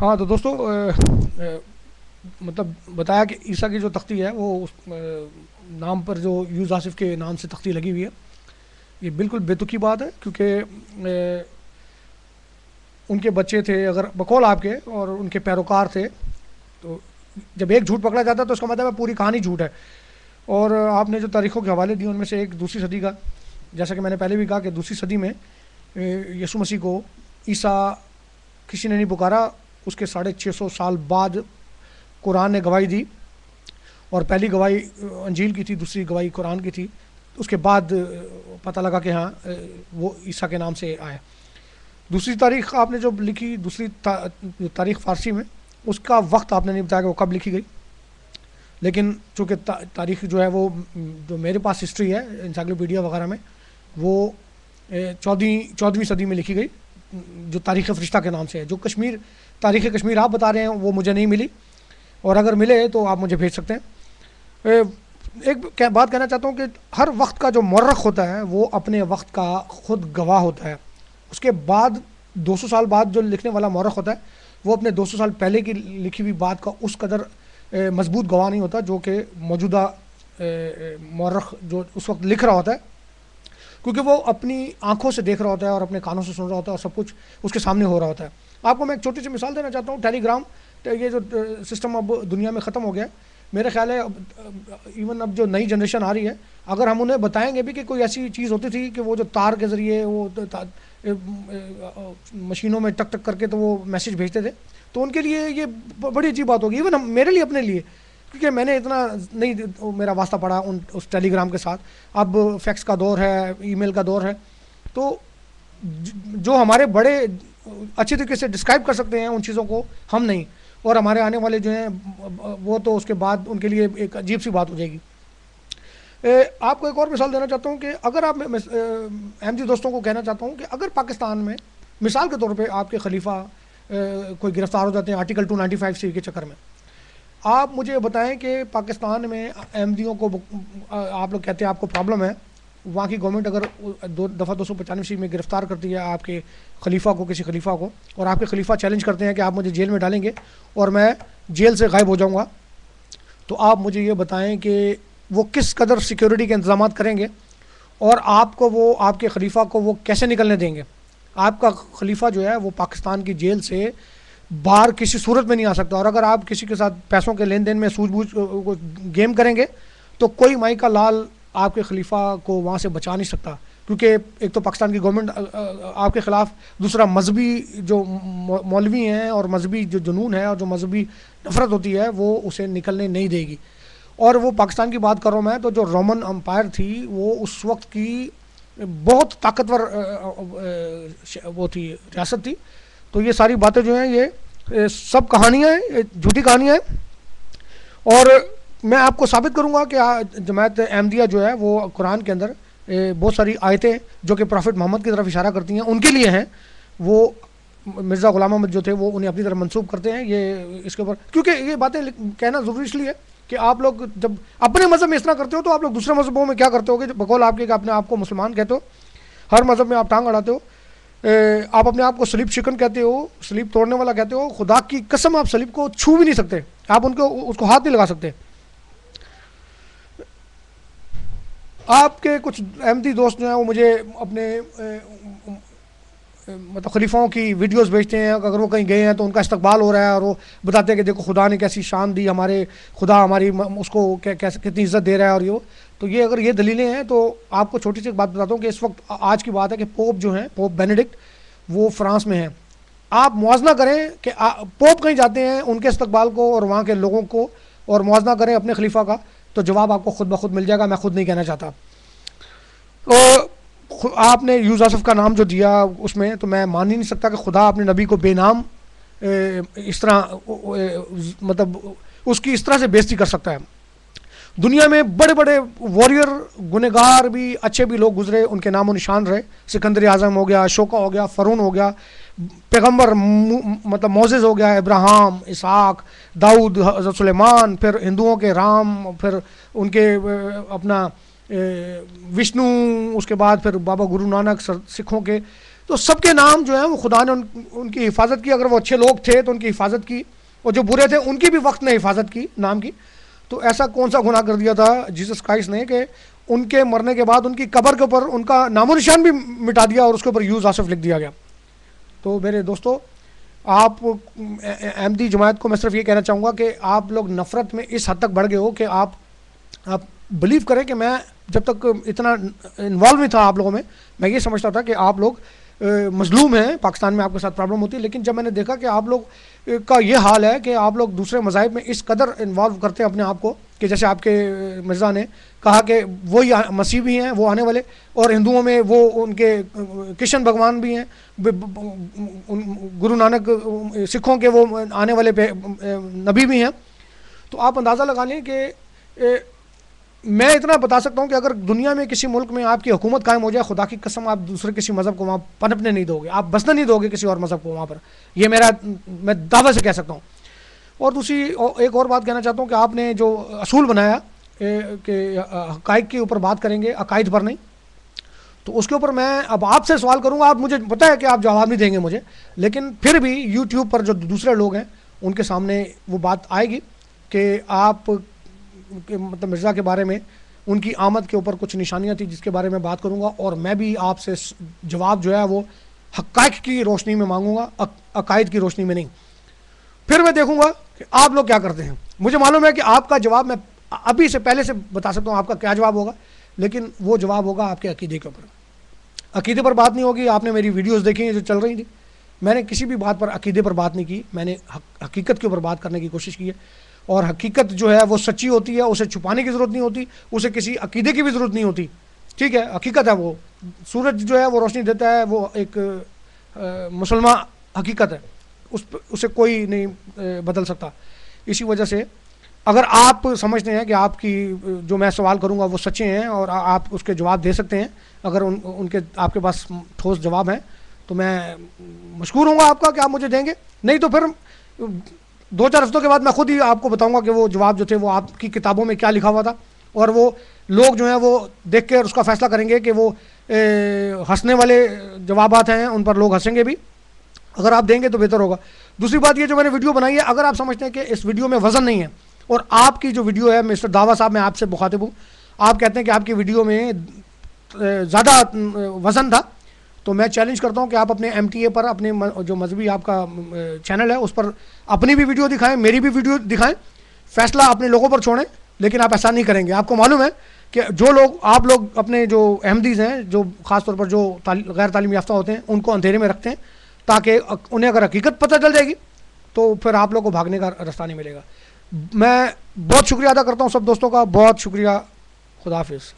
ہاں تو دوستو مطلب بتایا کہ عیسیٰ کی جو تختی ہے وہ اس نام پر جو یوز آصف کے نام سے تختی لگی ہوئی ہے، یہ بالکل بے تکی بات ہے، کیونکہ ان کے بچے تھے اگر بقول آپ کے اور ان کے پیروکار تھے، تو جب ایک جھوٹ پکڑا جاتا ہے تو اس کا مطلب ہے پوری کہانی جھوٹ ہے۔ اور آپ نے جو تاریخوں کے حوالے دیے ان میں سے ایک دوسری صدی کا، جیسا کہ میں نے پہلے بھی کہا کہ دوسری صدی میں یسوع مسیح کو عیسیٰ کسی نے نہیں پکارا، اس کے 650 سال بعد قرآن نے گواہی دی، اور پہلی گواہی انجیل کی تھی، دوسری گواہی قرآن کی تھی، اس کے بعد پتہ لگا کہ ہاں وہ عیسیٰ کے نام سے آیا۔ دوسری تاریخ آپ نے جو لکھی، دوسری تاریخ فارسی میں، اس کا وقت آپ نے نہیں بتایا کہ وہ کب لکھی گئی، لیکن چونکہ تاریخ جو ہے وہ جو میرے پاس ہسٹری ہے انسائکلوپیڈیا وغیرہ میں، وہ 14ویں صدی میں لکھی گئی، جو تاریخ فرشتہ کے نام سے ہے۔ جو تاریخ کشمیر آپ بتا رہے ہیں وہ مجھے نہیں ملی، اور اگر ملے تو آپ مجھے بھیج سکتے ہیں۔ ایک بات کہنا چاہتا ہوں کہ ہر وقت کا جو مورخ ہوتا ہے وہ اپنے وقت کا خود گواہ ہوتا ہے، اس کے بعد 200 سال بعد جو لکھنے والا مورخ ہوتا ہے وہ اپنے 200 سال پہلے کی لکھی ہوئی بات کا اس قدر مضبوط گواہ نہیں ہوتا جو کہ موجودہ مورخ جو اس وقت لکھ رہا ہوتا ہے، کیونکہ وہ اپنی آنکھوں سے دیکھ رہا ہوتا ہے اور اپنے کانوں سے سن رہا ہوتا ہے اور سب کچھ اس کے سامنے ہو رہا ہوتا ہے۔ آپ کو میں ایک چھوٹی سی مثال دینا چاہتا ہوں۔ ٹیلی گرام، یہ جو سسٹم اب دنیا میں ختم ہو گیا ہے، میرے خیال ہے ایون اب جو نئی جنریشن آ رہی ہے، اگر ہم انہیں بتائیں گے بھی کہ کوئی ایسی چیز ہوتی تھی کہ وہ جو تار کے ذریعے وہ مشینوں میں ٹک ٹک کر کے تو وہ میسیج بھیجتے تھے، تو ان کے لیے یہ بڑی عجیب بات ہوگی، ایون میرے لیے اپنے لیے، کیونکہ میں نے اتنا نہیں میرا واسطہ پڑا اس ٹیلی گرام کے ساتھ۔ اب فیکس کا دور ہے، ای میل کا دور ہے، تو جو ہمارے بڑے اچھی طریقے سے ڈسکرائب کر سکتے ہیں ان چیزوں کو، ہم نہیں، اور ہمارے آنے والے جو ہیں وہ تو اس کے بعد ان کے لیے ایک عجیب سی بات ہو جائے گی۔ آپ کو ایک اور مثال دینا چاہتا ہوں کہ اگر آپ احمدی دوستوں کو کہنا چاہتا ہوں کہ اگر پاکستان میں مثال کے طور پہ آپ کے خلیفہ کوئی گرفتار ہو جاتے ہیں آرٹیکل 295C کے چکر میں، آپ مجھے بتائیں کہ پاکستان میں احمدیوں کو، آپ لوگ کہتے ہیں آپ کو پرابلم ہے، وہاں کی گورنمنٹ اگر دفعہ 295C میں گرفتار کرتی ہے آپ کے خلیفہ کو، کسی خلیفہ کو، اور آپ کے خلیفہ چیلنج کرتے ہیں کہ آپ مجھے جیل میں ڈالیں گے اور میں جیل سے غائب ہو جاؤں گا، تو آپ مجھے یہ بتائیں کہ وہ کس قدر سیکیورٹی کے انتظامات کریں گے، اور آپ کو وہ آپ کے خلیفہ کو وہ کیسے نکلنے دیں گے؟ آپ کا خلیفہ جو ہے وہ پاکستان کی جیل سے باہر کسی صورت میں نہیں آ سکتا، اور اگر آپ کسی کے ساتھ پیسوں کے لین دین میں سوجھ بوجھ گیم کریں گے تو کوئی مائی کا لال آپ کے خلیفہ کو وہاں سے بچا نہیں سکتا، کیونکہ ایک تو پاکستان کی گورنمنٹ آپ کے خلاف، دوسرا مذہبی جو مولوی ہیں اور مذہبی جو جنون ہے اور جو مذہبی نفرت ہوتی ہے وہ اسے نکلنے نہیں دے گی۔ اور وہ پاکستان کی بات کر رہا ہوں میں، تو جو رومن امپائر تھی وہ اس وقت کی بہت طاقتور وہ تھی، ریاست تھی۔ تو یہ ساری باتیں جو ہیں یہ سب کہانیاں ہیں، جھوٹی کہانیاں ہیں، اور میں آپ کو ثابت کروں گا کہ جماعت احمدیہ جو ہے وہ قرآن کے اندر بہت ساری آیتیں جو کہ پروفٹ محمد کی طرف اشارہ کرتی ہیں ان کے لیے ہیں، وہ مرزا غلام احمد جو تھے وہ انہیں اپنی طرف منسوب کرتے ہیں۔ یہ اس کے اوپر کیونکہ یہ باتیں کہنا ضروری اس لیے ہے کہ آپ لوگ جب اپنے مذہب میں اس طرح کرتے ہو تو آپ لوگ دوسرے مذہبوں میں کیا کرتے ہو گے؟ بقول آپ کے کہ اپنے آپ کو مسلمان کہتے ہو، ہر مذہب میں آپ ٹانگ اڑاتے ہو، آپ اپنے آپ کو صلیب شکن کہتے ہو، صلیب توڑنے والا کہتے ہو، خدا کی قسم آپ صلیب کو چھو بھی نہیں سکتے، آپ اس کو ہاتھ نہیں لگا سکتے۔ آپ کے کچھ احمدی دوست جو ہیں وہ مجھے اپنے مطلب خلیفاؤں کی ویڈیوز بھیجتے ہیں، اگر وہ کہیں گئے ہیں تو ان کا استقبال ہو رہا ہے اور وہ بتاتے ہیں کہ دیکھو خدا نے کیسی شان دی، ہمارے خدا ہماری اس کو کتنی عزت دے رہا ہے، اور یہ اگر یہ دلیلیں ہیں تو آپ کو چھوٹی سی بات بتاتا ہوں کہ اس وقت آج کی بات ہے کہ پوپ جو ہیں، پوپ بینیڈکٹ، وہ فرانس میں ہیں۔ آپ موازنہ کریں کہ پوپ کہیں جاتے ہیں ان کے استقبال کو اور وہاں کے لوگوں کو، اور موازنہ کریں اپنے خلیفہ کا، تو جواب آپ کو خود بخود مل جائے گا، میں خود نہیں کہنا چاہتا۔ آپ نے یوز آصف کا نام جو دیا اس میں، تو میں مان ہی نہیں سکتا کہ خدا اپنے نبی کو بے نام اس طرح مطلب اس کی اس طرح سے بےزتی کر سکتا ہے۔ دنیا میں بڑے بڑے واریر گنہگار بھی اچھے بھی لوگ گزرے، ان کے نام و نشان رہے، سکندر اعظم ہو گیا، اشوکا ہو گیا، فرعون ہو گیا، پیغمبر مطلب موسیس ہو گیا، ابراہیم، اسحاق، داؤد، حضرت سلیمان، پھر ہندوؤں کے رام، پھر ان کے اپنا وشنو، اس کے بعد پھر بابا گرو نانک، سکھوں کے تو سب کے نام جو ہیں وہ خدا نے ان کی حفاظت کی. اگر وہ اچھے لوگ تھے تو ان کی حفاظت کی, اور جو برے تھے ان کی بھی وقت نے حفاظت کی نام کی. تو ایسا کون سا گناہ کر دیا تھا جیسس کرائسٹ نے کہ ان کے مرنے کے بعد ان کی قبر کے اوپر ان کا نام و نشان بھی مٹا دیا اور اس کے اوپر یوز آصف لکھ دیا گیا. تو میرے دوستو, آپ احمدی جماعت کو میں صرف یہ کہنا چاہوں گا کہ آپ لوگ نفرت میں اس حد تک بڑھ گئے ہو کہ آپ بلیو کریں کہ میں جب تک اتنا انوالو نہیں تھا آپ لوگوں میں یہ سمجھتا تھا کہ آپ لوگ مظلوم ہیں, پاکستان میں آپ کے ساتھ پرابلم ہوتی ہے. لیکن جب میں نے دیکھا کہ آپ لوگ کا یہ حال ہے کہ آپ لوگ دوسرے مذاہب میں اس قدر انوالو کرتے ہیں اپنے آپ کو کہ جیسے آپ کے مرزا نے کہا کہ وہی مسیح بھی ہیں, وہ آنے والے, اور ہندوؤں میں وہ ان کے کرشن بھگوان بھی ہیں, گرو نانک سکھوں کے وہ آنے والے نبی بھی ہیں. تو آپ اندازہ لگا لیں کہ میں اتنا بتا سکتا ہوں کہ اگر دنیا میں کسی ملک میں آپ کی حکومت قائم ہو جائے, خدا کی قسم آپ دوسرے کسی مذہب کو وہاں پنپنے نہیں دو گے, آپ بسنے نہیں دو گے کسی اور مذہب کو وہاں پر. یہ میں دعوے سے کہہ سکتا ہوں. اور دوسری ایک اور بات کہنا چاہتا ہوں کہ آپ نے جو اصول بنایا کہ حقائق کے اوپر بات کریں گے, عقائد پر نہیں, تو اس کے اوپر میں اب آپ سے سوال کروں گا. آپ مجھے پتہ ہے کہ آپ جواب نہیں دیں گے مجھے, لیکن پھر بھی یوٹیوب پر جو دوسرے لوگ ہیں ان کے سامنے وہ بات آئے گی کہ آپ مطلب مرزا کے بارے میں ان کی آمد کے اوپر کچھ نشانیاں تھیں جس کے بارے میں بات کروں گا, اور میں بھی آپ سے جواب جو ہے وہ حقائق کی روشنی میں مانگوں گا, عقائد کی روشنی میں نہیں. پھر میں دیکھوں گا کہ آپ لوگ کیا کرتے ہیں. مجھے معلوم ہے کہ آپ کا جواب میں ابھی سے پہلے سے بتا سکتا ہوں آپ کا کیا جواب ہوگا, لیکن وہ جواب ہوگا آپ کے عقیدے کے اوپر. عقیدے پر بات نہیں ہوگی. آپ نے میری ویڈیوز دیکھی ہیں جو چل رہی تھی, میں نے کسی بھی بات پر عقیدے پر بات نہیں کی, میں نے حقیقت کے اوپر بات کرنے کی کوشش کی ہے. اور حقیقت جو ہے وہ سچی ہوتی ہے, اسے چھپانے کی ضرورت نہیں ہوتی, اسے کسی عقیدے کی بھی ضرورت نہیں ہوتی. ٹھیک ہے, حقیقت ہے. وہ سورج جو ہے وہ روشنی دیتا ہے, وہ ایک مسلمان حقیقت ہے, اسے کوئی نہیں بدل سکتا. اسی وجہ سے اگر آپ سمجھتے ہیں کہ آپ کی جو میں سوال کروں گا وہ سچے ہیں اور آپ اس کے جواب دے سکتے ہیں, اگر ان کے آپ کے پاس ٹھوس جواب ہیں, تو میں مشکور ہوں گا آپ کا کہ آپ مجھے دیں گے. نہیں تو پھر 2-4 ہفتوں کے بعد میں خود ہی آپ کو بتاؤں گا کہ وہ جواب جو تھے وہ آپ کی کتابوں میں کیا لکھا ہوا تھا, اور وہ لوگ جو ہیں وہ دیکھ کے اس کا فیصلہ کریں گے کہ وہ ہنسنے والے جوابات ہیں ان پر لوگ ہنسیں گے بھی. اگر آپ دیں گے تو بہتر ہوگا. دوسری بات یہ جو میں نے ویڈیو بنائی ہے, اگر آپ سمجھتے ہیں کہ اس ویڈیو میں وزن نہیں ہے, اور آپ کی جو ویڈیو ہے مسٹر داوا صاحب, میں آپ سے مخاطب ہوں, آپ کہتے ہیں کہ آپ کی ویڈیو میں زیادہ وزن تھا, تو میں چیلنج کرتا ہوں کہ آپ اپنے MTA پر, اپنے جو مذہبی آپ کا چینل ہے اس پر اپنی بھی ویڈیو دکھائیں, میری بھی ویڈیو دکھائیں, فیصلہ اپنے لوگوں پر چھوڑیں. لیکن آپ ایسا نہیں کریں گے. آپ کو معلوم ہے کہ جو لوگ آپ لوگ اپنے جو احمدیز ہیں, جو خاص طور پر جو غیر تعلیم یافتہ ہوتے ہیں, ان کو اندھیرے میں رکھتے ہیں تاکہ انہیں اگر حقیقت پتہ چل جائے گی تو پھر آپ لوگ کو بھاگنے کا راستہ نہیں ملے گا. میں بہت شکریہ ادا کرتا ہوں سب دوستوں کا, بہت شکریہ. خدا حافظ.